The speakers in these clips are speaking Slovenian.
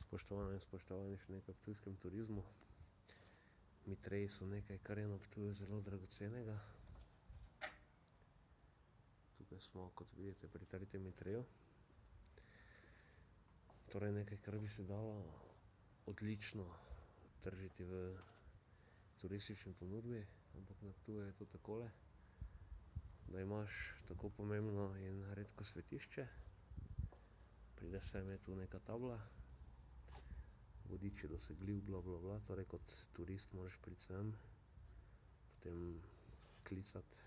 Spoštovane in spoštovani, še nekaj o ptujskem turizmu. Mitreji so nekaj, kar je na Ptuju zelo dragocenega. Tukaj smo, kot vidite, pri tretjem Mitreju. Torej nekaj, kar bi se dalo odlično tržiti v turistični ponudbi, ampak na Ptuju je to takole, da imaš tako pomembno in redko svetišče. Prideš sem, je tu neka tabla, vodič je dosegljiv, bla, bla, bla, torej kot turist moraš priti sem, potem klicati,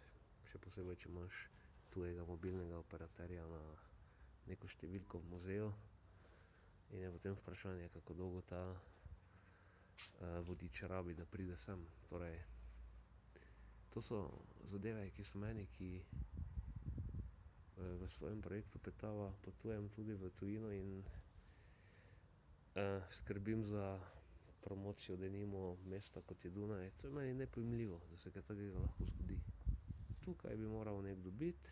še posebej, če imaš tujega mobilnega operaterja na neko številko v muzeju, in je potem vprašanje, kako dolgo ta vodič rabi, da pride sem. Torej, to so zadeve, ki so meni, ki v svojem projektu Petava potujem tudi v tujino in skrbim za promocijo denimo mesta, kot je Dunaj. To je meni nepojmljivo, da se kaj takega lahko zgodi. Tukaj bi moral nekdo biti,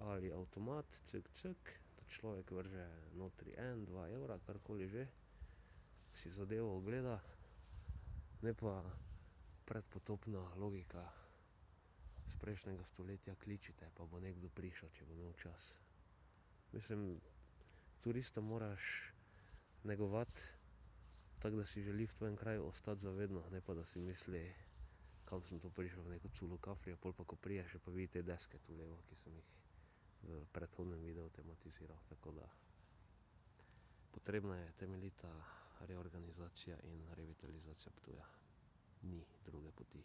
ali avtomat, da človek vrže notri 1, 2 evra, karkoli že, si zadevo ogleda, ne pa predpotopna logika iz prejšnjega stoletja, kličite, pa bo nekdo prišel, če bo imel čas. Mislim, turista moraš negovati tako, da si želi v tvojem kraju ostati za vedno, ne pa da si misli, kam sem to prišel, v neko culo kafrijo, pol pa ko prideš, pa vidi te deske tu levo, ki sem jih v predhodnem videu tematiziral, tako da potrebna je temeljita reorganizacija in revitalizacija Ptuja. Ni druge poti.